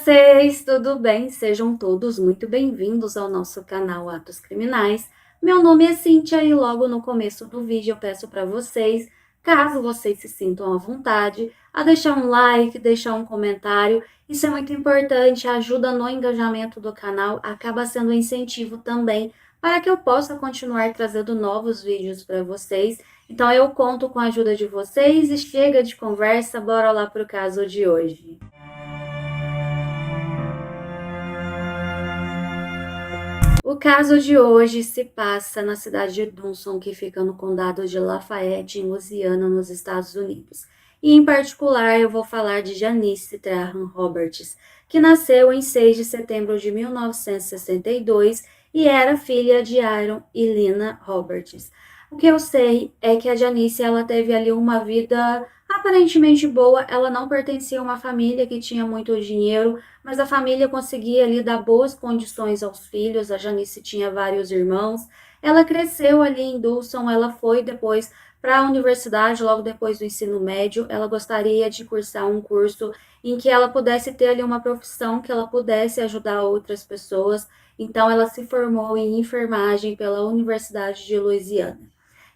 vocês, tudo bem? Sejam todos muito bem-vindos ao nosso canal Atos Criminais. Meu nome é Cíntia e logo no começo do vídeo eu peço para vocês, caso vocês se sintam à vontade, a deixar um like, deixar um comentário. Isso é muito importante, ajuda no engajamento do canal, acaba sendo um incentivo também para que eu possa continuar trazendo novos vídeos para vocês. Então eu conto com a ajuda de vocês e chega de conversa, bora lá para o caso de hoje. O caso de hoje se passa na cidade de Dawson, que fica no condado de Lafayette, em Louisiana, nos Estados Unidos. E, em particular, eu vou falar de Janice Trahan Roberts, que nasceu em 6 de setembro de 1962 e era filha de Aaron e Lina Roberts. O que eu sei é que a Janice ela teve ali uma vida aparentemente boa, ela não pertencia a uma família que tinha muito dinheiro, mas a família conseguia ali dar boas condições aos filhos. A Janice tinha vários irmãos. Ela cresceu ali em Dawson, ela foi depois para a universidade, logo depois do ensino médio. Ela gostaria de cursar um curso em que ela pudesse ter ali uma profissão, que ela pudesse ajudar outras pessoas. Então, ela se formou em enfermagem pela Universidade de Louisiana.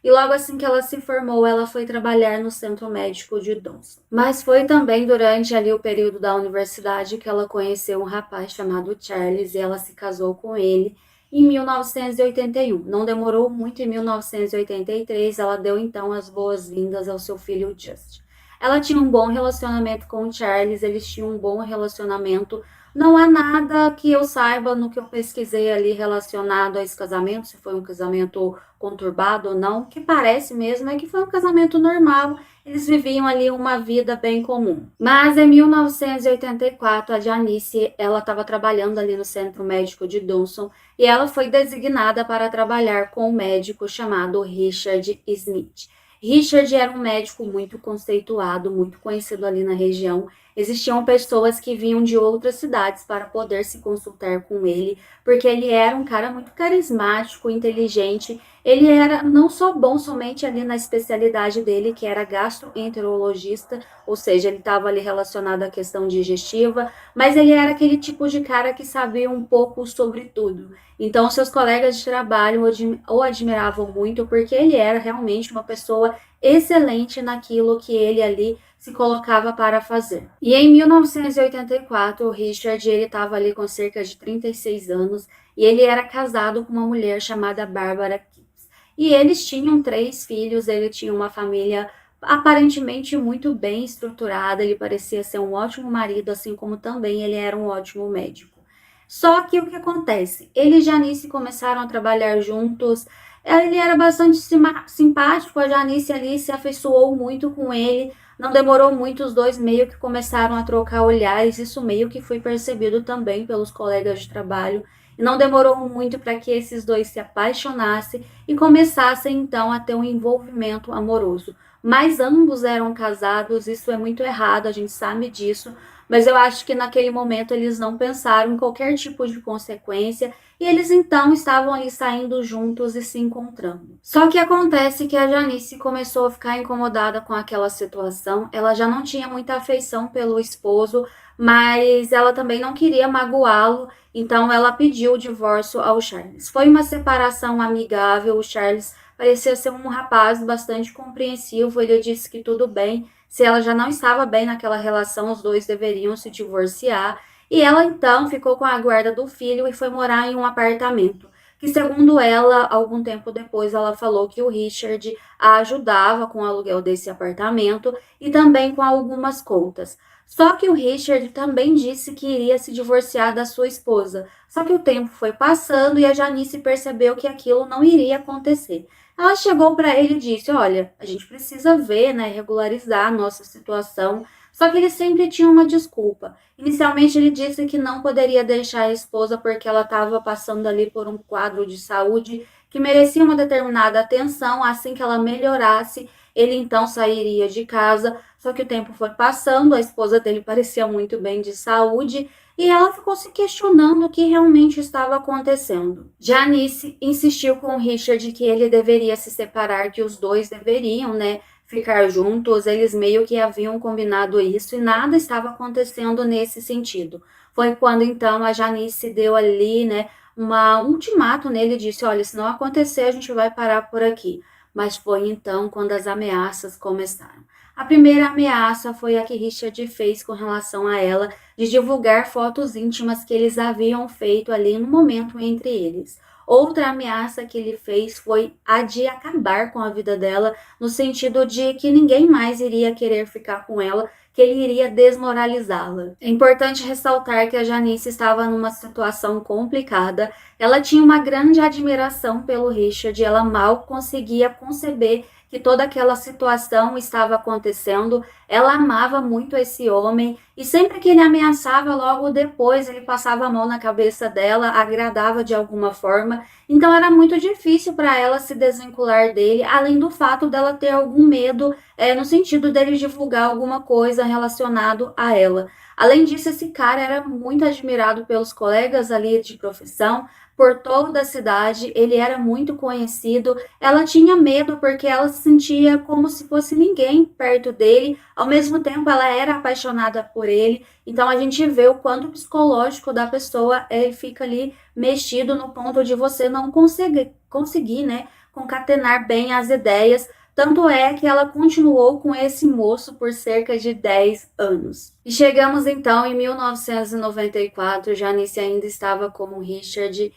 E logo assim que ela se formou, ela foi trabalhar no Centro Médico de Dawson. Mas foi também durante ali o período da universidade que ela conheceu um rapaz chamado Charles e ela se casou com ele em 1981. Não demorou muito, em 1983 ela deu então as boas-vindas ao seu filho Justin. Ela tinha um bom relacionamento com o Charles, eles tinham um bom relacionamento. Não há nada que eu saiba no que eu pesquisei ali relacionado a esse casamento, se foi um casamento conturbado ou não. O que parece mesmo é que foi um casamento normal, eles viviam ali uma vida bem comum. Mas em 1984, a Janice, ela estava trabalhando ali no Centro Médico de Dawson e ela foi designada para trabalhar com um médico chamado Richard Smith. Richard era um médico muito conceituado, muito conhecido ali na região. Existiam pessoas que vinham de outras cidades para poder se consultar com ele, porque ele era um cara muito carismático, inteligente. Ele era não só bom somente ali na especialidade dele, que era gastroenterologista, ou seja, ele estava ali relacionado à questão digestiva, mas ele era aquele tipo de cara que sabia um pouco sobre tudo. Então, seus colegas de trabalho o admiravam muito, porque ele era realmente uma pessoa excelente naquilo que ele ali se colocava para fazer. E em 1984, o Richard ele estava ali com cerca de 36 anos e ele era casado com uma mulher chamada Barbara Kipps. E eles tinham 3 filhos, ele tinha uma família aparentemente muito bem estruturada, ele parecia ser um ótimo marido, assim como também ele era um ótimo médico. Só que o que acontece? Ele e Janice começaram a trabalhar juntos. Ele era bastante simpático, a Janice ali se afeiçoou muito com ele. Não demorou muito, os dois meio que começaram a trocar olhares. Isso meio que foi percebido também pelos colegas de trabalho. E não demorou muito para que esses dois se apaixonassem e começassem então a ter um envolvimento amoroso. Mas ambos eram casados, isso é muito errado, a gente sabe disso. Mas eu acho que naquele momento eles não pensaram em qualquer tipo de consequência e eles então estavam ali saindo juntos e se encontrando. Só que acontece que a Janice começou a ficar incomodada com aquela situação, ela já não tinha muita afeição pelo esposo, mas ela também não queria magoá-lo, então ela pediu o divórcio ao Charles. Foi uma separação amigável, o Charles parecia ser um rapaz bastante compreensivo, ele disse que tudo bem, se ela já não estava bem naquela relação, os dois deveriam se divorciar. E ela então ficou com a guarda do filho e foi morar em um apartamento. Que segundo ela, algum tempo depois, ela falou que o Richard a ajudava com o aluguel desse apartamento e também com algumas contas. Só que o Richard também disse que iria se divorciar da sua esposa. Só que o tempo foi passando e a Janice percebeu que aquilo não iria acontecer. Ela chegou para ele e disse: olha, a gente precisa ver, né, regularizar a nossa situação. Só que ele sempre tinha uma desculpa. Inicialmente ele disse que não poderia deixar a esposa porque ela estava passando ali por um quadro de saúde que merecia uma determinada atenção. Assim que ela melhorasse, ele então sairia de casa. Só que o tempo foi passando, a esposa dele parecia muito bem de saúde e ela ficou se questionando o que realmente estava acontecendo. Janice insistiu com o Richard que ele deveria se separar, que os dois deveriam, né, ficar juntos, eles meio que haviam combinado isso e nada estava acontecendo nesse sentido. Foi quando então a Janice deu ali, né, um ultimato nele e disse: olha, se não acontecer, a gente vai parar por aqui. Mas foi então quando as ameaças começaram. A primeira ameaça foi a que Richard fez com relação a ela, de divulgar fotos íntimas que eles haviam feito ali no momento entre eles. Outra ameaça que ele fez foi a de acabar com a vida dela, no sentido de que ninguém mais iria querer ficar com ela, que ele iria desmoralizá-la. É importante ressaltar que a Janice estava numa situação complicada. Ela tinha uma grande admiração pelo Richard, ela mal conseguia conceber que toda aquela situação estava acontecendo. Ela amava muito esse homem e sempre que ele ameaçava, logo depois ele passava a mão na cabeça dela, agradava de alguma forma. Então era muito difícil para ela se desvincular dele, além do fato dela ter algum medo, no sentido dele divulgar alguma coisa relacionado a ela. Além disso, esse cara era muito admirado pelos colegas ali de profissão, por toda a cidade, ele era muito conhecido. Ela tinha medo porque ela se sentia como se fosse ninguém perto dele. Ao mesmo tempo, ela era apaixonada por ele. Então a gente vê o quanto o psicológico da pessoa fica ali mexido no ponto de você não conseguir, né, concatenar bem as ideias. Tanto é que ela continuou com esse moço por cerca de 10 anos. E chegamos então em 1994, Janice ainda estava com o Richard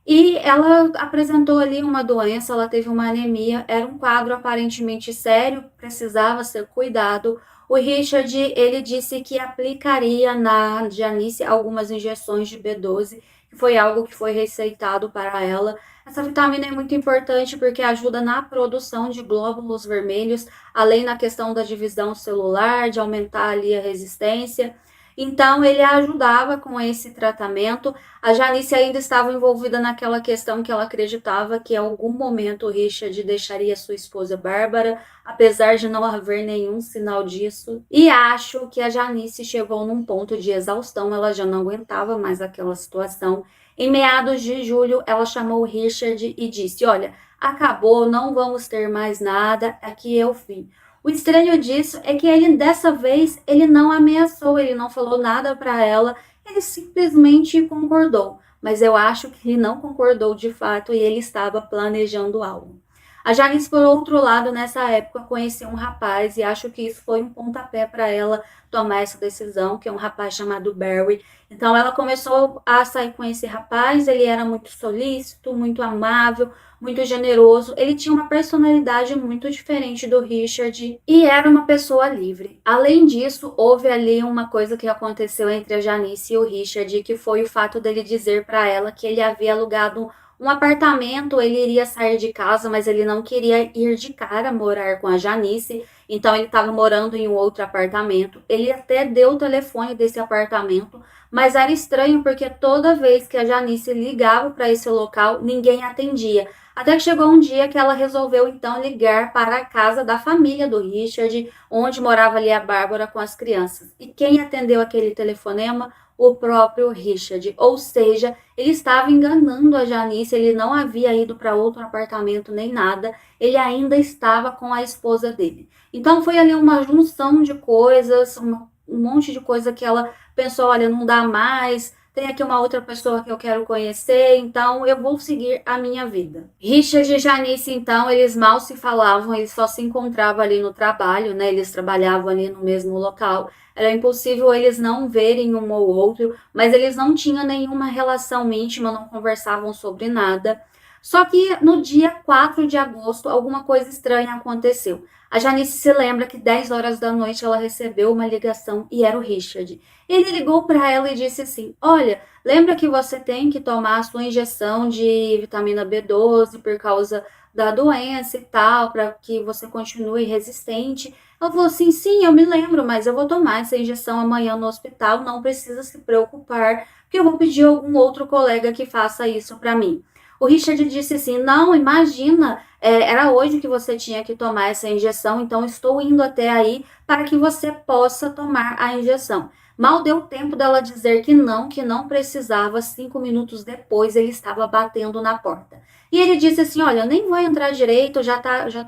e ela apresentou ali uma doença, ela teve uma anemia, era um quadro aparentemente sério, precisava ser cuidado. O Richard, ele disse que aplicaria na Janice algumas injeções de B12, que foi algo que foi receitado para ela. Essa vitamina é muito importante porque ajuda na produção de glóbulos vermelhos, além na questão da divisão celular, de aumentar ali a resistência. Então, ele ajudava com esse tratamento. A Janice ainda estava envolvida naquela questão que ela acreditava que em algum momento o Richard deixaria sua esposa Bárbara, apesar de não haver nenhum sinal disso. E acho que a Janice chegou num ponto de exaustão, ela já não aguentava mais aquela situação. Em meados de julho, ela chamou o Richard e disse: olha, acabou, não vamos ter mais nada, aqui é o fim. O estranho disso é que ele, dessa vez, ele não ameaçou, ele não falou nada para ela, ele simplesmente concordou. Mas eu acho que ele não concordou de fato e ele estava planejando algo. A Janice, por outro lado, nessa época, conheceu um rapaz e acho que isso foi um pontapé para ela tomar essa decisão, que é um rapaz chamado Barry. Então ela começou a sair com esse rapaz, ele era muito solícito, muito amável, muito generoso, ele tinha uma personalidade muito diferente do Richard e era uma pessoa livre. Além disso, houve ali uma coisa que aconteceu entre a Janice e o Richard, que foi o fato dele dizer para ela que ele havia alugado um apartamento, ele iria sair de casa, mas ele não queria ir de cara morar com a Janice, então ele estava morando em um outro apartamento. Ele até deu o telefone desse apartamento, mas era estranho porque toda vez que a Janice ligava para esse local, ninguém atendia. Até que chegou um dia que ela resolveu então ligar para a casa da família do Richard, onde morava ali a Bárbara com as crianças. E quem atendeu aquele telefonema? O próprio Richard. Ou seja, ele estava enganando a Janice, ele não havia ido para outro apartamento nem nada, ele ainda estava com a esposa dele. Então foi ali uma junção de coisas, um monte de coisa que ela pensou, olha, não dá mais, tem aqui uma outra pessoa que eu quero conhecer, então eu vou seguir a minha vida. Richard e Janice, então, eles mal se falavam, eles só se encontravam ali no trabalho, né? Eles trabalhavam ali no mesmo local. Era impossível eles não verem um ou outro, mas eles não tinham nenhuma relação íntima, não conversavam sobre nada. Só que no dia 4 de agosto, alguma coisa estranha aconteceu. A Janice se lembra que 10 horas da noite ela recebeu uma ligação e era o Richard. Ele ligou para ela e disse assim: olha, lembra que você tem que tomar a sua injeção de vitamina B12 por causa da doença e tal, para que você continue resistente. Ela falou assim: sim, eu me lembro, mas eu vou tomar essa injeção amanhã no hospital, não precisa se preocupar, porque eu vou pedir algum outro colega que faça isso para mim. O Richard disse assim: não, imagina, era hoje que você tinha que tomar essa injeção, então estou indo até aí para que você possa tomar a injeção. Mal deu tempo dela dizer que não precisava. 5 minutos depois ele estava batendo na porta. E ele disse assim: olha, eu nem vou entrar direito, já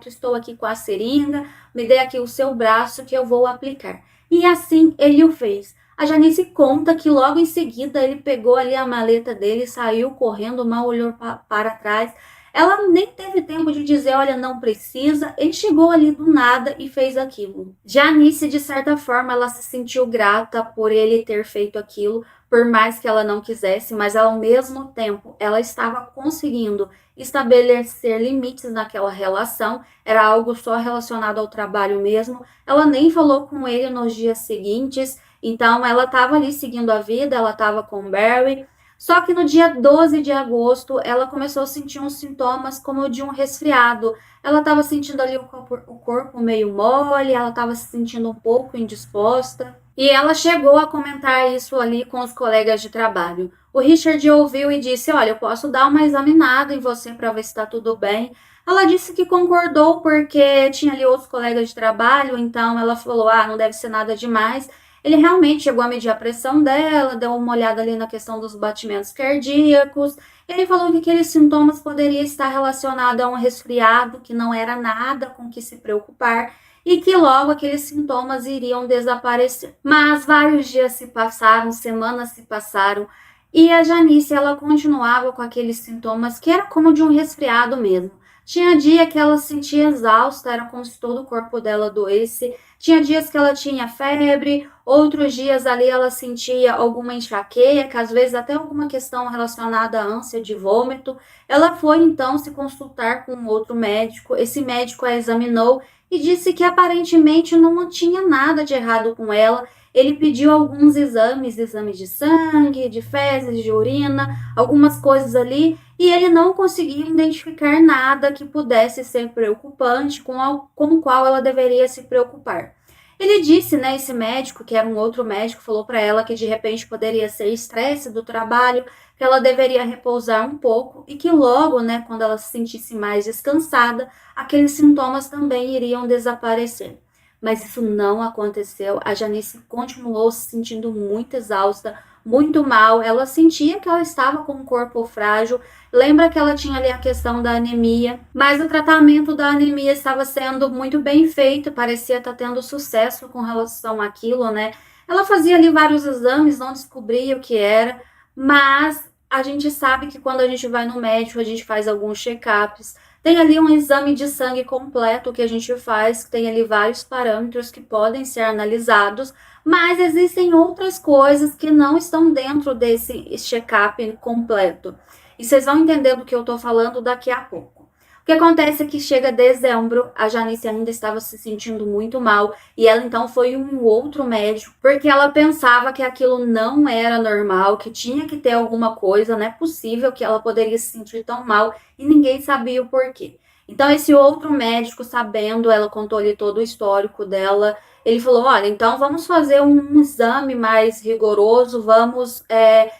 estou aqui com a seringa, me dê aqui o seu braço que eu vou aplicar. E assim ele o fez. A Janice conta que logo em seguida ele pegou ali a maleta dele, saiu correndo, mal olhou para trás. Ela nem teve tempo de dizer, olha, não precisa. Ele chegou ali do nada e fez aquilo. Janice, de certa forma, ela se sentiu grata por ele ter feito aquilo, por mais que ela não quisesse, mas ao mesmo tempo ela estava conseguindo estabelecer limites naquela relação. Era algo só relacionado ao trabalho mesmo. Ela nem falou com ele nos dias seguintes, então ela estava ali seguindo a vida, ela estava com o Barry. Só que no dia 12 de agosto, ela começou a sentir uns sintomas como o de um resfriado. Ela estava sentindo ali o corpo meio mole, ela estava se sentindo um pouco indisposta. E ela chegou a comentar isso ali com os colegas de trabalho. O Richard ouviu e disse: olha, eu posso dar uma examinada em você para ver se está tudo bem. Ela disse que concordou porque tinha ali outros colegas de trabalho, então ela falou: ah, não deve ser nada demais. Ele realmente chegou a medir a pressão dela, deu uma olhada ali na questão dos batimentos cardíacos. Ele falou que aqueles sintomas poderiam estar relacionados a um resfriado, que não era nada com que se preocupar e que logo aqueles sintomas iriam desaparecer. Mas vários dias se passaram, semanas se passaram e a Janice ela continuava com aqueles sintomas que era como de um resfriado mesmo. Tinha dia que ela se sentia exausta, era como se todo o corpo dela doesse. Tinha dias que ela tinha febre, outros dias ali ela sentia alguma enxaqueca, às vezes até alguma questão relacionada à ânsia de vômito. Ela foi então se consultar com outro médico. Esse médico a examinou e disse que aparentemente não tinha nada de errado com ela. Ele pediu alguns exames de sangue, de fezes, de urina, algumas coisas ali, e ele não conseguia identificar nada que pudesse ser preocupante com o qual ela deveria se preocupar. Ele disse, né, esse médico, que era um outro médico, falou para ela que de repente poderia ser estresse do trabalho, que ela deveria repousar um pouco e que logo, né, quando ela se sentisse mais descansada, aqueles sintomas também iriam desaparecer. Mas isso não aconteceu. A Janice continuou se sentindo muito exausta, muito mal. Ela sentia que ela estava com um corpo frágil. Lembra que ela tinha ali a questão da anemia, mas o tratamento da anemia estava sendo muito bem feito, parecia estar tendo sucesso com relação àquilo, né? Ela fazia ali vários exames, não descobria o que era, mas a gente sabe que quando a gente vai no médico, a gente faz alguns check-ups. Tem ali um exame de sangue completo que a gente faz, que tem ali vários parâmetros que podem ser analisados, mas existem outras coisas que não estão dentro desse check-up completo. E vocês vão entender do que eu tô falando daqui a pouco. O que acontece é que chega dezembro, a Janice ainda estava se sentindo muito mal e ela então foi um outro médico, porque ela pensava que aquilo não era normal, que tinha que ter alguma coisa, não é possível que ela poderia se sentir tão mal e ninguém sabia o porquê. Então esse outro médico, sabendo, ela contou ali todo o histórico dela, ele falou, olha, então vamos fazer um exame mais rigoroso, vamos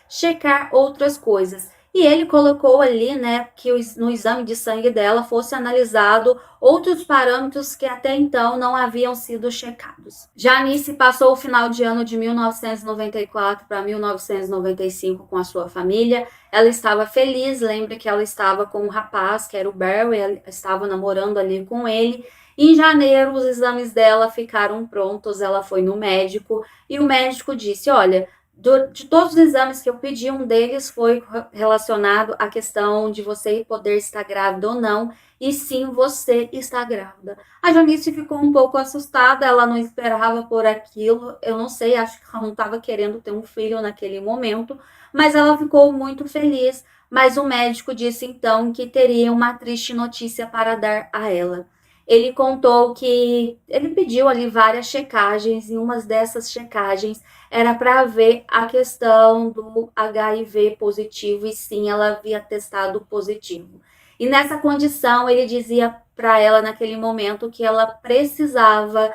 checar outras coisas. E ele colocou ali, né, que no exame de sangue dela fosse analisado outros parâmetros que até então não haviam sido checados. Janice passou o final de ano de 1994 para 1995 com a sua família. Ela estava feliz, lembra que ela estava com um rapaz, que era o Barry, ela estava namorando ali com ele. Em janeiro, os exames dela ficaram prontos, ela foi no médico e o médico disse, olha, de todos os exames que eu pedi, um deles foi relacionado à questão de você poder estar grávida ou não, e sim, você está grávida. A Janice ficou um pouco assustada, ela não esperava por aquilo, eu não sei, acho que ela não estava querendo ter um filho naquele momento, mas ela ficou muito feliz, mas o médico disse então que teria uma triste notícia para dar a ela. Ele contou que ele pediu ali várias checagens, e uma dessas checagens era para ver a questão do HIV positivo, e sim, ela havia testado positivo. E nessa condição, ele dizia para ela naquele momento que ela precisava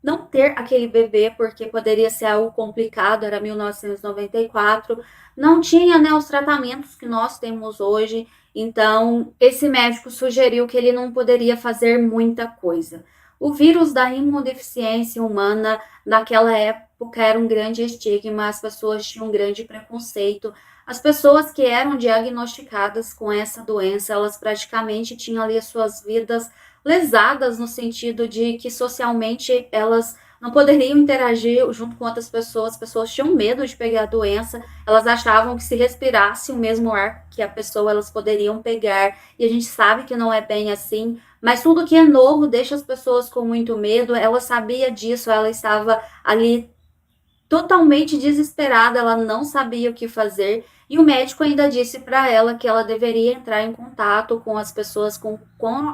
não ter aquele bebê, porque poderia ser algo complicado, era 1994, não tinha, né, os tratamentos que nós temos hoje, então esse médico sugeriu que ele não poderia fazer muita coisa. O vírus da imunodeficiência humana, naquela época, época era um grande estigma, as pessoas tinham um grande preconceito. As pessoas que eram diagnosticadas com essa doença, elas praticamente tinham ali as suas vidas lesadas no sentido de que socialmente elas não poderiam interagir junto com outras pessoas, as pessoas tinham medo de pegar a doença, elas achavam que se respirasse o mesmo ar que a pessoa, elas poderiam pegar, e a gente sabe que não é bem assim, mas tudo que é novo deixa as pessoas com muito medo, ela sabia disso, ela estava ali totalmente desesperada, ela não sabia o que fazer, e o médico ainda disse para ela que ela deveria entrar em contato com as pessoas com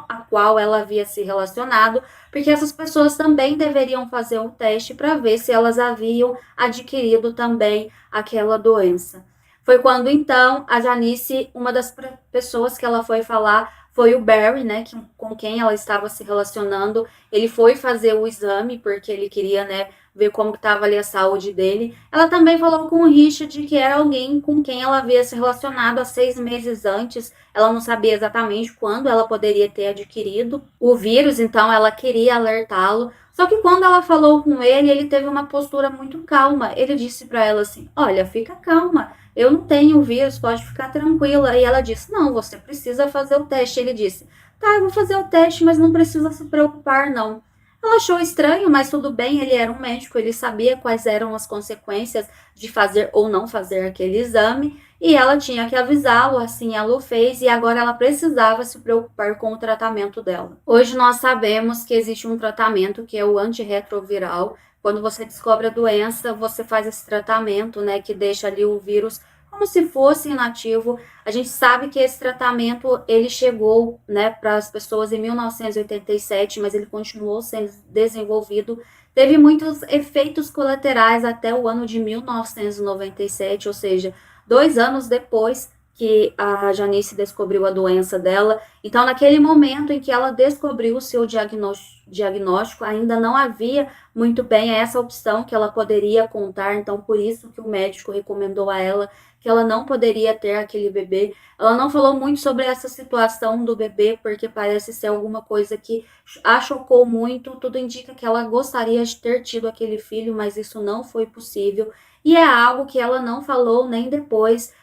a qual ela havia se relacionado, porque essas pessoas também deveriam fazer um teste para ver se elas haviam adquirido também aquela doença. Foi quando então a Janice, uma das pessoas que ela foi falar foi o Barry, né, com quem ela estava se relacionando. Ele foi fazer o exame porque ele queria, né, ver como estava ali a saúde dele. Ela também falou com o Richard que era alguém com quem ela havia se relacionado há 6 meses antes. Ela não sabia exatamente quando ela poderia ter adquirido o vírus, então ela queria alertá-lo. Só que quando ela falou com ele, ele teve uma postura muito calma. Ele disse para ela assim: "Olha, fica calma. Eu não tenho o vírus, pode ficar tranquila." E ela disse: "Não, você precisa fazer o teste." Ele disse: "Tá, eu vou fazer o teste, mas não precisa se preocupar, não." Ela achou estranho, mas tudo bem, ele era um médico, ele sabia quais eram as consequências de fazer ou não fazer aquele exame, e ela tinha que avisá-lo, assim ela o fez, e agora ela precisava se preocupar com o tratamento dela. Hoje nós sabemos que existe um tratamento que é o antirretroviral. Quando você descobre a doença, você faz esse tratamento, né, que deixa ali o vírus como se fosse inativo. A gente sabe que esse tratamento ele chegou, né, para as pessoas em 1987, mas ele continuou sendo desenvolvido. Teve muitos efeitos colaterais até o ano de 1997, ou seja, 2 anos depois que a Janice descobriu a doença dela. Então, naquele momento em que ela descobriu o seu diagnóstico, ainda não havia muito bem essa opção que ela poderia contar. Então, por isso que o médico recomendou a ela que ela não poderia ter aquele bebê. Ela não falou muito sobre essa situação do bebê, porque parece ser alguma coisa que a chocou muito. Tudo indica que ela gostaria de ter tido aquele filho, mas isso não foi possível. E é algo que ela não falou nem depois,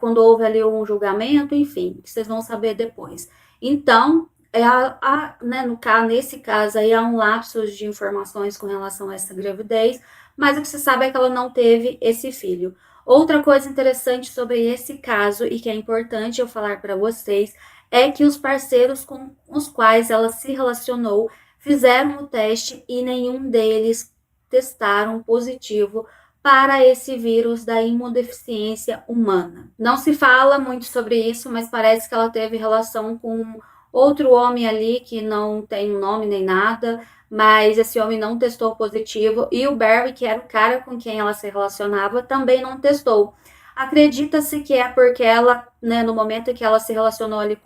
quando houve ali um julgamento, enfim, que vocês vão saber depois. Então, né, nesse caso aí, há um lapso de informações com relação a essa gravidez, mas o que se sabe é que ela não teve esse filho. Outra coisa interessante sobre esse caso e que é importante eu falar para vocês é que os parceiros com os quais ela se relacionou fizeram o teste e nenhum deles testaram positivo para esse vírus da imunodeficiência humana. Não se fala muito sobre isso, mas parece que ela teve relação com outro homem ali que não tem nome nem nada, mas esse homem não testou positivo, e o Barry, que era o cara com quem ela se relacionava, também não testou. Acredita-se que é porque ela, né, no momento em que ela se relacionou ali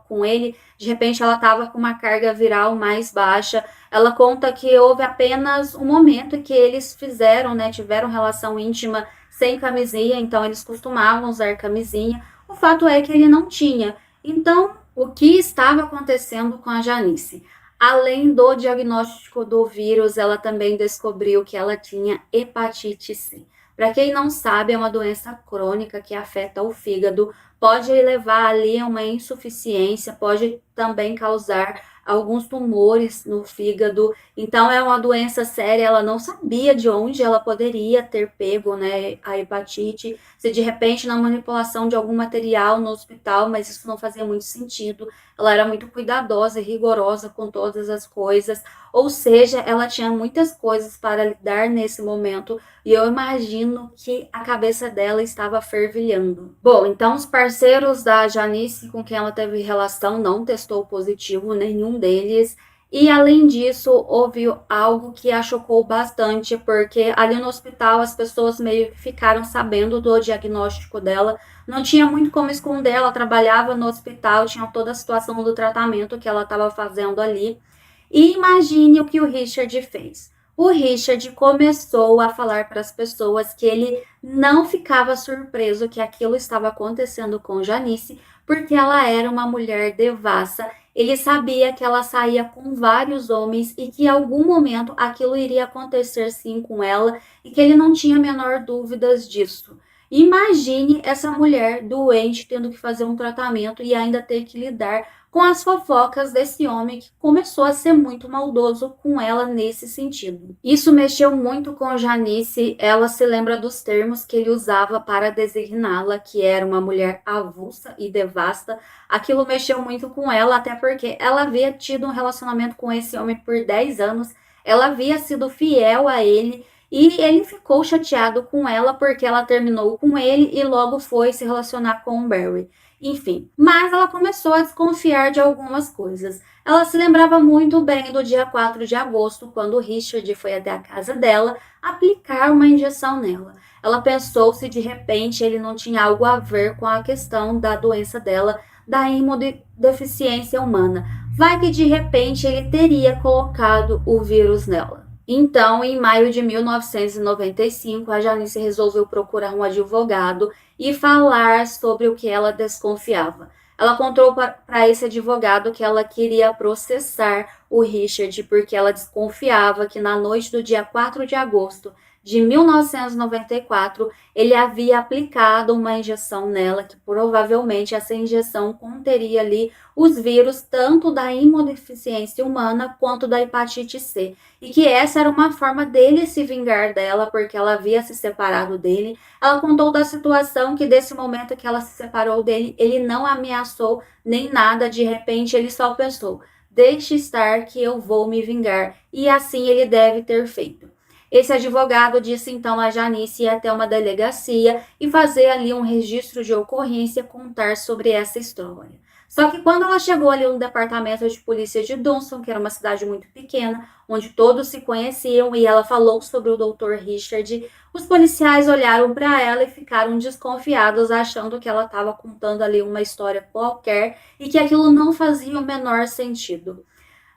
com ele, de repente ela estava com uma carga viral mais baixa. Ela conta que houve apenas um momento em que eles fizeram, né, tiveram relação íntima sem camisinha, então eles costumavam usar camisinha. O fato é que ele não tinha. Então, o que estava acontecendo com a Janice? Além do diagnóstico do vírus, ela também descobriu que ela tinha hepatite C. Para quem não sabe, é uma doença crônica que afeta o fígado, pode levar ali a uma insuficiência, pode também causar alguns tumores no fígado. Então é uma doença séria, ela não sabia de onde ela poderia ter pego, né, a hepatite, se de repente na manipulação de algum material no hospital, mas isso não fazia muito sentido. Ela era muito cuidadosa e rigorosa com todas as coisas, ou seja, ela tinha muitas coisas para lidar nesse momento, e eu imagino que a cabeça dela estava fervilhando. Bom, então os parceiros da Janice com quem ela teve relação não testou positivo, nenhum deles. E além disso, houve algo que a chocou bastante, porque ali no hospital as pessoas meio que ficaram sabendo do diagnóstico dela. Não tinha muito como esconder, ela trabalhava no hospital, tinha toda a situação do tratamento que ela estava fazendo ali. E imagine o que o Richard fez. O Richard começou a falar para as pessoas que ele não ficava surpreso que aquilo estava acontecendo com Janice, porque ela era uma mulher devassa. Ele sabia que ela saía com vários homens e que em algum momento aquilo iria acontecer sim com ela e que ele não tinha a menor dúvidas disso. Imagine essa mulher doente tendo que fazer um tratamento e ainda ter que lidar com as fofocas desse homem que começou a ser muito maldoso com ela nesse sentido. Isso mexeu muito com Janice, ela se lembra dos termos que ele usava para designá-la, que era uma mulher avulsa e devasta. Aquilo mexeu muito com ela, até porque ela havia tido um relacionamento com esse homem por 10 anos, ela havia sido fiel a ele, e ele ficou chateado com ela porque ela terminou com ele e logo foi se relacionar com o Barry. Enfim, mas ela começou a desconfiar de algumas coisas. Ela se lembrava muito bem do dia 4 de agosto, quando o Richard foi até a casa dela aplicar uma injeção nela. Ela pensou se de repente ele não tinha algo a ver com a questão da doença dela, da imunodeficiência humana. Vai que de repente ele teria colocado o vírus nela. Então, em maio de 1995, a Janice resolveu procurar um advogado e falar sobre o que ela desconfiava. Ela contou para esse advogado que ela queria processar o Richard porque ela desconfiava que na noite do dia 4 de agosto de 1994 ele havia aplicado uma injeção nela, que provavelmente essa injeção conteria ali os vírus tanto da imunodeficiência humana quanto da hepatite C, e que essa era uma forma dele se vingar dela porque ela havia se separado dele. Ela contou da situação que desse momento que ela se separou dele, ele não ameaçou nem nada, de repente ele só pensou: deixe estar que eu vou me vingar, e assim ele deve ter feito. Esse advogado disse então a Janice ir até uma delegacia e fazer ali um registro de ocorrência, contar sobre essa história. Só que quando ela chegou ali no departamento de polícia de Dawson, que era uma cidade muito pequena, onde todos se conheciam, e ela falou sobre o Dr. Richard, os policiais olharam para ela e ficaram desconfiados, achando que ela estava contando ali uma história qualquer e que aquilo não fazia o menor sentido.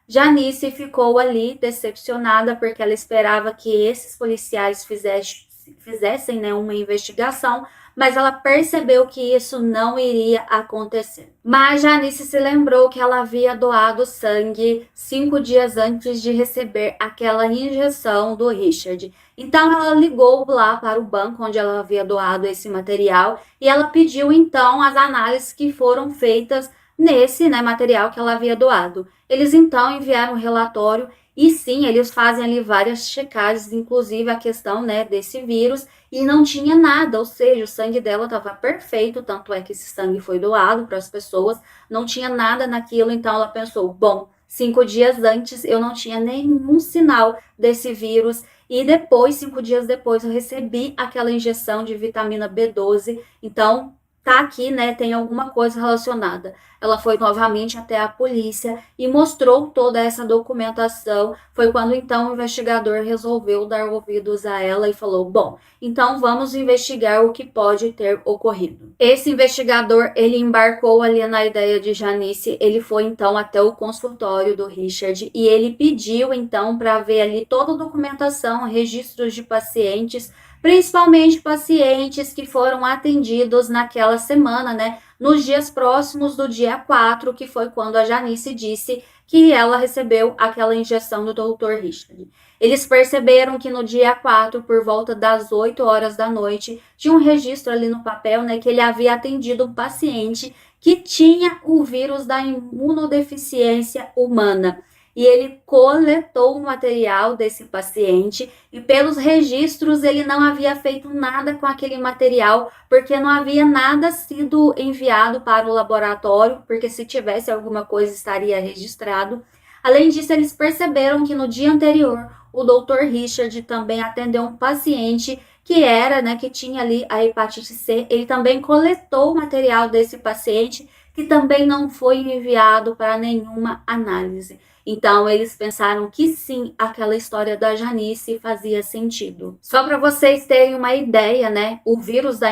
Janice ficou ali decepcionada porque ela esperava que esses policiais fizessem, né, uma investigação, mas ela percebeu que isso não iria acontecer. Mas Janice se lembrou que ela havia doado sangue 5 dias antes de receber aquela injeção do Richard. Então ela ligou lá para o banco onde ela havia doado esse material e ela pediu então as análises que foram feitas nesse, né, material que ela havia doado. Eles então enviaram um relatório e sim, eles fazem ali várias checagens, inclusive a questão, né, desse vírus, e não tinha nada, ou seja, o sangue dela estava perfeito, tanto é que esse sangue foi doado para as pessoas, não tinha nada naquilo, então ela pensou: bom, 5 dias antes eu não tinha nenhum sinal desse vírus, e depois, 5 dias depois, eu recebi aquela injeção de vitamina B12, então tá aqui, né, tem alguma coisa relacionada. Ela foi novamente até a polícia e mostrou toda essa documentação. Foi quando então o investigador resolveu dar ouvidos a ela e falou: bom, então vamos investigar o que pode ter ocorrido. Esse investigador, ele embarcou ali na ideia de Janice, ele foi então até o consultório do Richard e ele pediu então para ver ali toda a documentação, registros de pacientes, principalmente pacientes que foram atendidos naquela semana, né, nos dias próximos do dia 4, que foi quando a Janice disse que ela recebeu aquela injeção do Dr. Richard. Eles perceberam que no dia 4, por volta das 8 horas da noite, tinha um registro ali no papel, né, que ele havia atendido um paciente que tinha o vírus da imunodeficiência humana. E ele coletou o material desse paciente e pelos registros ele não havia feito nada com aquele material porque não havia nada sido enviado para o laboratório, porque se tivesse alguma coisa estaria registrado. Além disso, eles perceberam que no dia anterior o Dr. Richard também atendeu um paciente que era, né, que tinha ali a hepatite C. Ele também coletou o material desse paciente, que também não foi enviado para nenhuma análise. Então eles pensaram que sim, aquela história da Janice fazia sentido. Só para vocês terem uma ideia, né? O vírus da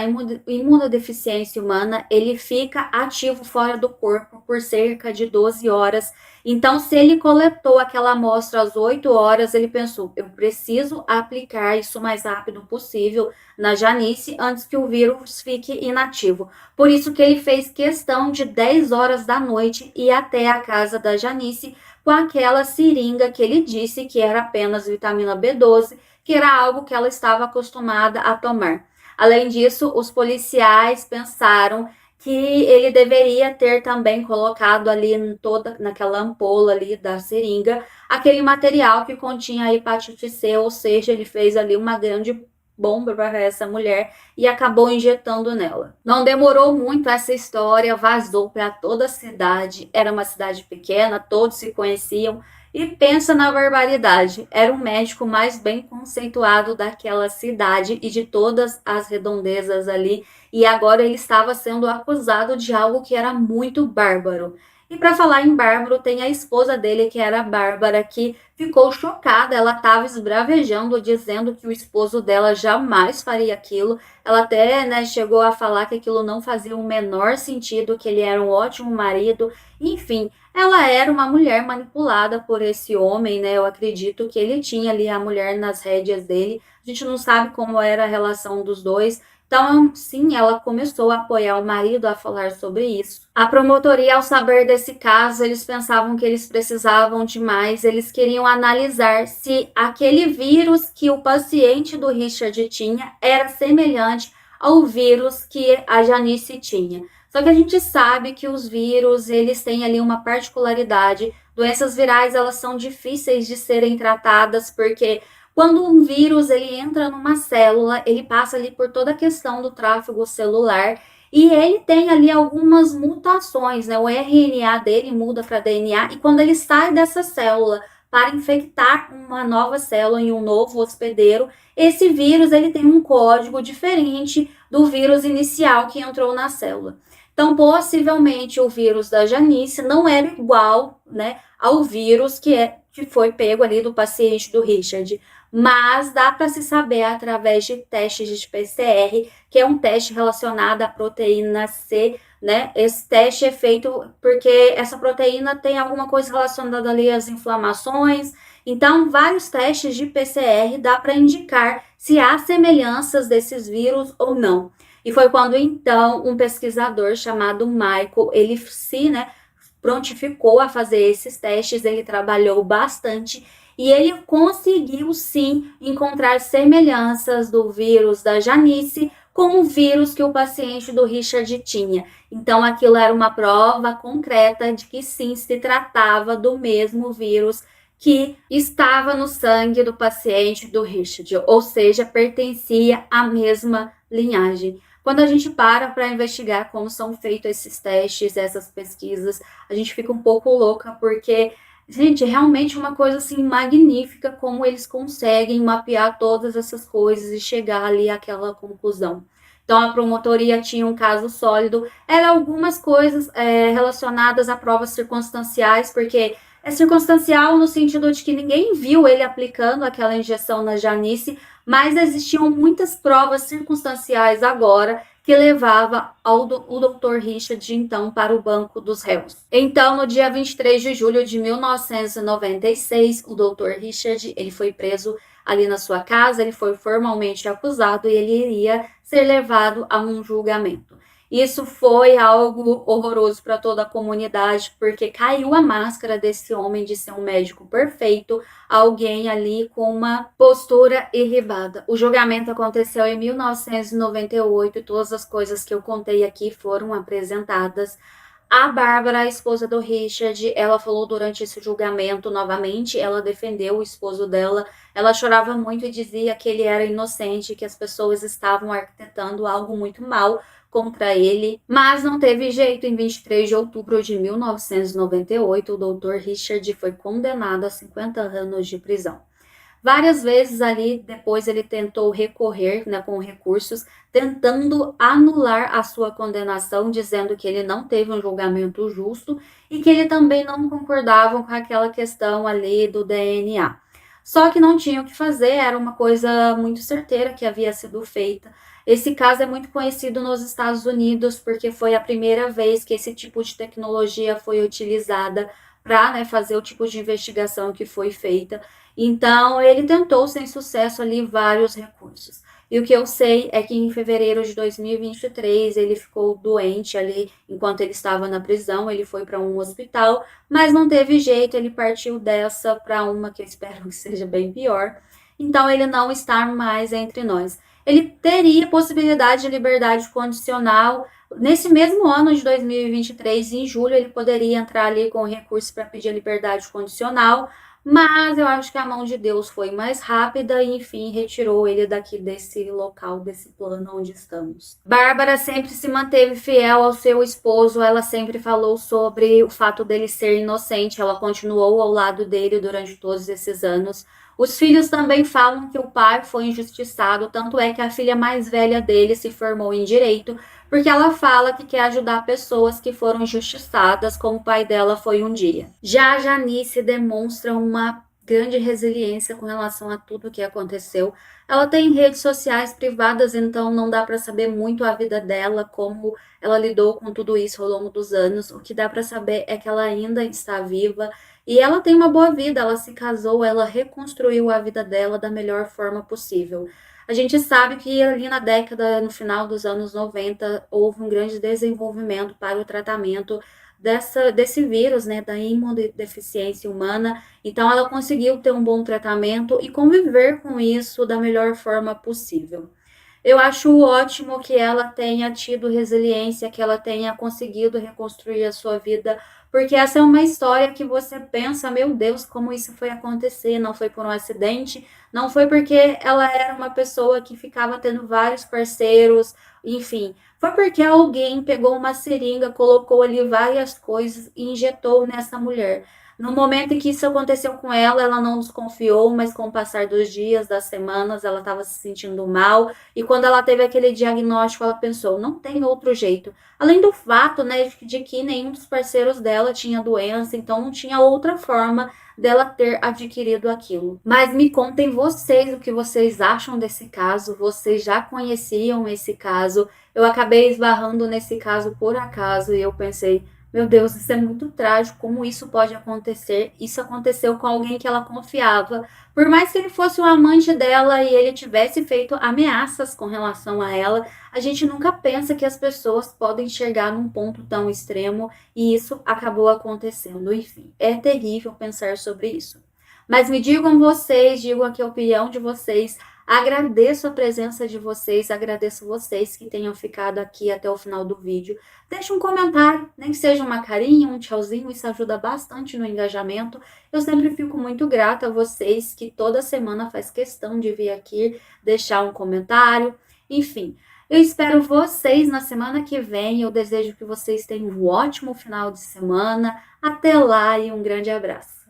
imunodeficiência humana, ele fica ativo fora do corpo por cerca de 12 horas. Então, se ele coletou aquela amostra às 8 horas, ele pensou: eu preciso aplicar isso o mais rápido possível na Janice antes que o vírus fique inativo. Por isso que ele fez questão de 10 horas da noite ir até a casa da Janice com aquela seringa que ele disse que era apenas vitamina B12, que era algo que ela estava acostumada a tomar. Além disso, os policiais pensaram que ele deveria ter também colocado ali em toda naquela ampola ali da seringa aquele material que continha a hepatite C, ou seja, ele fez ali uma grande bomba para essa mulher e acabou injetando nela. Não demorou muito, essa história vazou para toda a cidade. Era uma cidade pequena, todos se conheciam. E pensa na barbaridade, era o médico mais bem conceituado daquela cidade e de todas as redondezas ali, e agora ele estava sendo acusado de algo que era muito bárbaro. E para falar em bárbaro, tem a esposa dele, que era a Bárbara, que ficou chocada. Ela estava esbravejando, dizendo que o esposo dela jamais faria aquilo. Ela até, né, chegou a falar que aquilo não fazia o menor sentido, que ele era um ótimo marido. Enfim, ela era uma mulher manipulada por esse homem, né? Eu acredito que ele tinha ali a mulher nas rédeas dele. A gente não sabe como era a relação dos dois. Então, sim, ela começou a apoiar o marido a falar sobre isso. A promotoria, ao saber desse caso, eles pensavam que eles precisavam de mais, eles queriam analisar se aquele vírus que o paciente do Richard tinha era semelhante ao vírus que a Janice tinha. Só que a gente sabe que os vírus, eles têm ali uma particularidade. Doenças virais, elas são difíceis de serem tratadas porque quando um vírus ele entra numa célula, ele passa ali por toda a questão do tráfego celular e ele tem ali algumas mutações, né? O RNA dele muda para DNA e quando ele sai dessa célula para infectar uma nova célula em um novo hospedeiro, esse vírus ele tem um código diferente do vírus inicial que entrou na célula. Então, possivelmente o vírus da Janice não era igual, né, ao vírus que foi pego ali do paciente do Richard, mas dá para se saber através de testes de PCR, que é um teste relacionado à proteína C, né? Esse teste é feito porque essa proteína tem alguma coisa relacionada ali às inflamações. Então, vários testes de PCR dá para indicar se há semelhanças desses vírus ou não. E foi quando então um pesquisador chamado Michael, ele se, né, prontificou a fazer esses testes, ele trabalhou bastante e ele conseguiu sim encontrar semelhanças do vírus da Janice com o vírus que o paciente do Richard tinha. Então aquilo era uma prova concreta de que sim se tratava do mesmo vírus que estava no sangue do paciente do Richard, ou seja, pertencia à mesma linhagem. Quando a gente para investigar como são feitos esses testes, essas pesquisas, a gente fica um pouco louca, porque, gente, é realmente uma coisa assim magnífica como eles conseguem mapear todas essas coisas e chegar ali àquela conclusão. Então, a promotoria tinha um caso sólido, eram algumas coisas relacionadas a provas circunstanciais, porque é circunstancial no sentido de que ninguém viu ele aplicando aquela injeção na Janice, mas existiam muitas provas circunstanciais agora que levava o Dr. Richard, então, para o banco dos réus. Então, no dia 23 de julho de 1996, o Dr. Richard ele foi preso ali na sua casa, ele foi formalmente acusado e ele iria ser levado a um julgamento. Isso foi algo horroroso para toda a comunidade, porque caiu a máscara desse homem de ser um médico perfeito, alguém ali com uma postura irribada. O julgamento aconteceu em 1998 e todas as coisas que eu contei aqui foram apresentadas. A Bárbara, a esposa do Richard, ela falou durante esse julgamento novamente, ela defendeu o esposo dela, ela chorava muito e dizia que ele era inocente, que as pessoas estavam arquitetando algo muito mal contra ele, mas não teve jeito. Em 23 de outubro de 1998, o Dr. Richard foi condenado a 50 anos de prisão. Várias vezes ali depois ele tentou recorrer, né, com recursos, tentando anular a sua condenação, dizendo que ele não teve um julgamento justo e que ele também não concordava com aquela questão ali do DNA. Só que não tinha o que fazer, era uma coisa muito certeira que havia sido feita. Esse caso é muito conhecido nos Estados Unidos porque foi a primeira vez que esse tipo de tecnologia foi utilizada para, né, fazer o tipo de investigação que foi feita. Então, ele tentou sem sucesso ali vários recursos. E o que eu sei é que em fevereiro de 2023 ele ficou doente ali enquanto ele estava na prisão, ele foi para um hospital, mas não teve jeito, ele partiu dessa para uma que eu espero que seja bem pior. Então ele não está mais entre nós. Ele teria possibilidade de liberdade condicional nesse mesmo ano de 2023, em julho, ele poderia entrar ali com recurso para pedir a liberdade condicional, mas eu acho que a mão de Deus foi mais rápida e, enfim, retirou ele daqui desse local, desse plano onde estamos. Bárbara sempre se manteve fiel ao seu esposo, ela sempre falou sobre o fato dele ser inocente, ela continuou ao lado dele durante todos esses anos. Os filhos também falam que o pai foi injustiçado, tanto é que a filha mais velha dele se formou em direito, porque ela fala que quer ajudar pessoas que foram injustiçadas, como o pai dela foi um dia. Já a Janice demonstra uma grande resiliência com relação a tudo o que aconteceu. Ela tem redes sociais privadas, então não dá para saber muito a vida dela, como ela lidou com tudo isso ao longo dos anos. O que dá para saber é que ela ainda está viva e ela tem uma boa vida. Ela se casou, ela reconstruiu a vida dela da melhor forma possível. A gente sabe que ali na década, no final dos anos 90, houve um grande desenvolvimento para o tratamento desse vírus, né, da imunodeficiência humana. Então, ela conseguiu ter um bom tratamento e conviver com isso da melhor forma possível. Eu acho ótimo que ela tenha tido resiliência, que ela tenha conseguido reconstruir a sua vida, porque essa é uma história que você pensa, meu Deus, como isso foi acontecer? Não foi por um acidente, não foi porque ela era uma pessoa que ficava tendo vários parceiros, enfim, foi porque alguém pegou uma seringa, colocou ali várias coisas e injetou nessa mulher. No momento em que isso aconteceu com ela não desconfiou, mas com o passar dos dias, das semanas, ela estava se sentindo mal. E quando ela teve aquele diagnóstico, ela pensou, não tem outro jeito. Além do fato, né, de que nenhum dos parceiros dela tinha doença, então não tinha outra forma dela ter adquirido aquilo. Mas me contem vocês o que vocês acham desse caso. Vocês já conheciam esse caso? Eu acabei esbarrando nesse caso por acaso e eu pensei, meu Deus, isso é muito trágico, como isso pode acontecer? Isso aconteceu com alguém que ela confiava. Por mais que ele fosse o amante dela e ele tivesse feito ameaças com relação a ela, a gente nunca pensa que as pessoas podem chegar num ponto tão extremo e isso acabou acontecendo. Enfim, é terrível pensar sobre isso. Mas me digam vocês, digam aqui a opinião de vocês. Agradeço a presença de vocês, agradeço vocês que tenham ficado aqui até o final do vídeo. Deixe um comentário, nem que seja uma carinha, um tchauzinho, isso ajuda bastante no engajamento. Eu sempre fico muito grata a vocês que toda semana faz questão de vir aqui deixar um comentário. Enfim, eu espero vocês na semana que vem. Eu desejo que vocês tenham um ótimo final de semana. Até lá e um grande abraço.